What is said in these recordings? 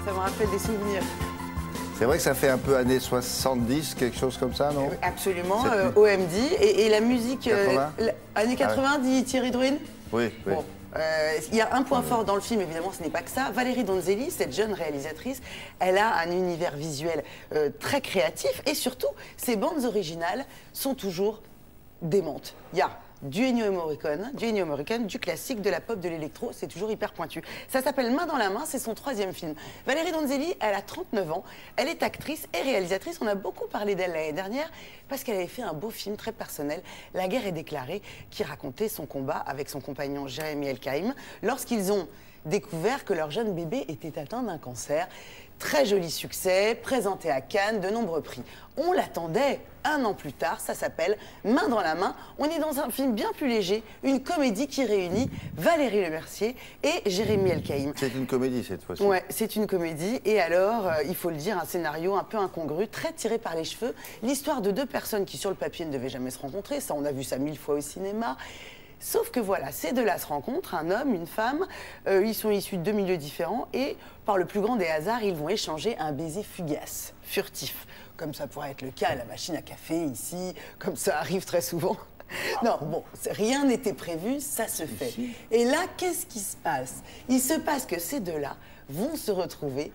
ça me rappelle des souvenirs. C'est vrai que ça fait un peu années 70, quelque chose comme ça, non? Absolument, OMD. Et la musique... 80 années 80, dit Thierry Drouin. Oui, oui. Bon. Il y a un point fort dans le film, évidemment, ce n'est pas que ça. Valérie Donzelli, cette jeune réalisatrice, elle a un univers visuel très créatif et surtout, ses bandes originales sont toujours démentes. Il y a du Ennio Morricone, du classique, de la pop, de l'électro, c'est toujours hyper pointu. Ça s'appelle Main dans la main, c'est son 3e film. Valérie Donzelli, elle a 39 ans, elle est actrice et réalisatrice. On a beaucoup parlé d'elle l'année dernière parce qu'elle avait fait un beau film très personnel, La guerre est déclarée, qui racontait son combat avec son compagnon Jérémy Elkaïm lorsqu'ils ont découvert que leur jeune bébé était atteint d'un cancer. Très joli succès, présenté à Cannes, de nombreux prix. On l'attendait 1 an plus tard, ça s'appelle Main dans la main. On est dans un film bien plus léger, une comédie qui réunit Valérie Lemercier et Jérémy Elkaïm. C'est une comédie cette fois-ci. Ouais, c'est une comédie. Et alors, il faut le dire, un scénario un peu incongru, très tiré par les cheveux. L'histoire de 2 personnes qui, sur le papier, ne devaient jamais se rencontrer. Ça, on a vu ça 1000 fois au cinéma. Sauf que voilà, ces deux-là se rencontrent, un homme, une femme, ils sont issus de 2 milieux différents et par le plus grand des hasards, ils vont échanger un baiser fugace, furtif, comme ça pourrait être le cas à la machine à café ici, comme ça arrive très souvent. Non, bon, rien n'était prévu, ça se fait. Et là, qu'est-ce qui se passe? Il se passe que ces deux-là vont se retrouver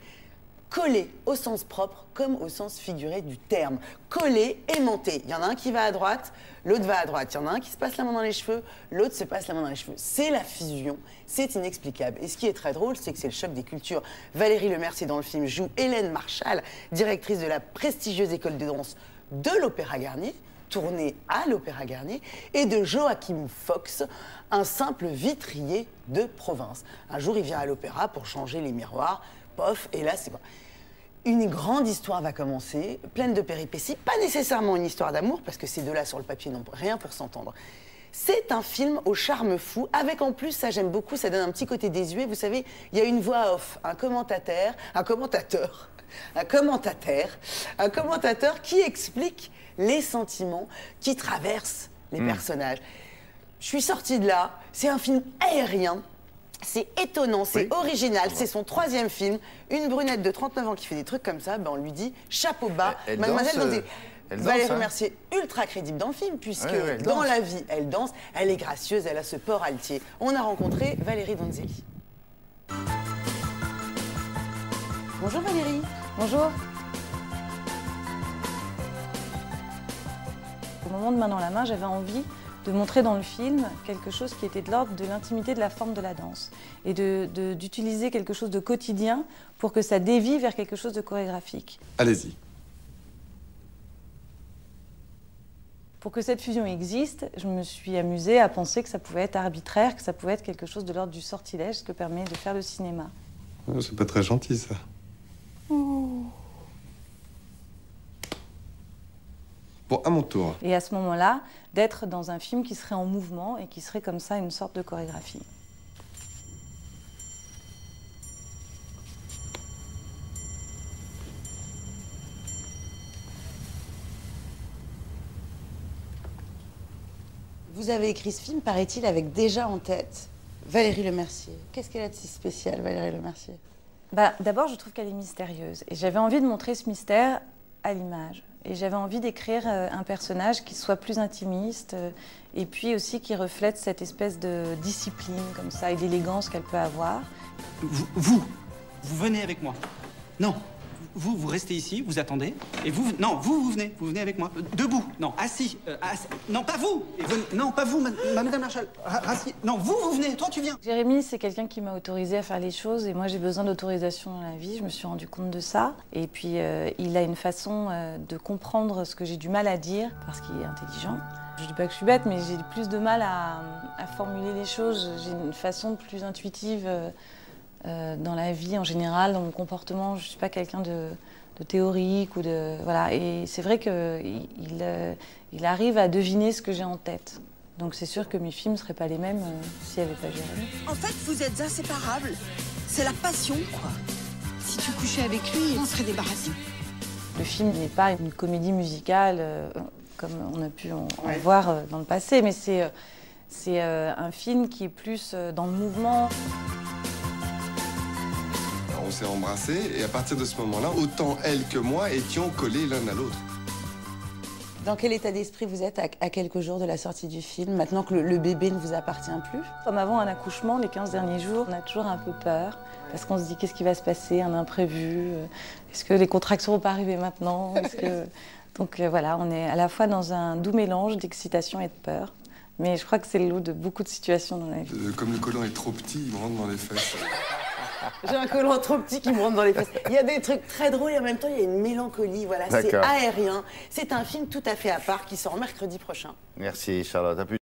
collés au sens propre comme au sens figuré du terme. Collés, aimantés. Il y en a un qui va à droite, l'autre va à droite. Il y en a un qui se passe la main dans les cheveux, l'autre se passe la main dans les cheveux. C'est la fusion, c'est inexplicable. Et ce qui est très drôle, c'est que c'est le choc des cultures. Valérie Lemercier dans le film joue Hélène Marchal, directrice de la prestigieuse école de danse de l'Opéra Garnier, tournée à l'Opéra Garnier, et de Joachim Fox, un simple vitrier de province. Un jour, il vient à l'opéra pour changer les miroirs, pof, et là, c'est bon. Une grande histoire va commencer, pleine de péripéties, pas nécessairement une histoire d'amour, parce que ces deux-là, sur le papier, n'ont rien pour s'entendre. C'est un film au charme fou, avec en plus, ça j'aime beaucoup, ça donne un petit côté désuet. Vous savez, il y a une voix off, un commentateur qui explique les sentiments qui traversent les personnages. Je suis sortie de là, c'est un film aérien. C'est étonnant, c'est original, c'est son 3e film. Une brunette de 39 ans qui fait des trucs comme ça, ben on lui dit chapeau bas, mademoiselle Donzelli. Valérie Lemercier, ultra crédible dans le film, puisque dans la vie, elle danse, elle est gracieuse, elle a ce port altier. On a rencontré Valérie Donzelli. Bonjour Valérie. Bonjour. Au moment de Main dans la main, j'avais envie de montrer dans le film quelque chose qui était de l'ordre de l'intimité de la forme de la danse et d'utiliser quelque chose de quotidien pour que ça dévie vers quelque chose de chorégraphique. Allez-y. Pour que cette fusion existe, je me suis amusée à penser que ça pouvait être arbitraire, que ça pouvait être quelque chose de l'ordre du sortilège, ce que permet de faire le cinéma. Oh, c'est pas très gentil, ça. Oh. Bon, à mon tour. Et à ce moment-là, d'être dans un film qui serait en mouvement et qui serait comme ça une sorte de chorégraphie. Vous avez écrit ce film, paraît-il, avec déjà en tête Valérie Lemercier. Qu'est-ce qu'elle a de si spécial, Valérie Lemercier? D'abord, je trouve qu'elle est mystérieuse. Et j'avais envie de montrer ce mystère à l'image. Et j'avais envie d'écrire un personnage qui soit plus intimiste et puis aussi qui reflète cette espèce de discipline comme ça et d'élégance qu'elle peut avoir. Vous venez avec moi. Non, vous restez ici, vous attendez. Et vous venez avec moi. Debout, non, assis. Non, pas vous. Non, pas vous, Madame Marchal. Assis. Non, vous venez, toi tu viens. Jérémy, c'est quelqu'un qui m'a autorisé à faire les choses et moi j'ai besoin d'autorisation dans la vie, je me suis rendu compte de ça. Et puis il a une façon de comprendre ce que j'ai du mal à dire parce qu'il est intelligent. Je dis pas que je suis bête, mais j'ai plus de mal à formuler les choses. J'ai une façon plus intuitive dans la vie en général, dans mon comportement. Je suis pas quelqu'un de théorique ou de... Voilà. Et c'est vrai qu'il arrive à deviner ce que j'ai en tête. Donc c'est sûr que mes films ne seraient pas les mêmes s'il n'y avait pas Jérémy. En fait, vous êtes inséparables. C'est la passion, quoi. Si tu couchais avec lui, on serait débarrassés. Le film n'est pas une comédie musicale comme on a pu en voir dans le passé, mais c'est un film qui est plus dans le mouvement. s'est embrassés et à partir de ce moment-là, autant elle que moi étions collés l'un à l'autre. Dans quel état d'esprit vous êtes à quelques jours de la sortie du film, maintenant que le bébé ne vous appartient plus? Comme avant un accouchement, les 15 derniers jours, on a toujours un peu peur. Parce qu'on se dit, qu'est-ce qui va se passer, un imprévu? Est-ce que les contractions vont pas arriver maintenant? Donc voilà, on est à la fois dans un doux mélange d'excitation et de peur. Mais je crois que c'est le lot de beaucoup de situations dans la vie. Comme le collant est trop petit, il me rentre dans les fesses. J'ai un collant trop petit qui me rentre dans les fesses. Il y a des trucs très drôles et en même temps, il y a une mélancolie. Voilà, c'est aérien. C'est un film tout à fait à part qui sort mercredi prochain. Merci Charlotte. À plus.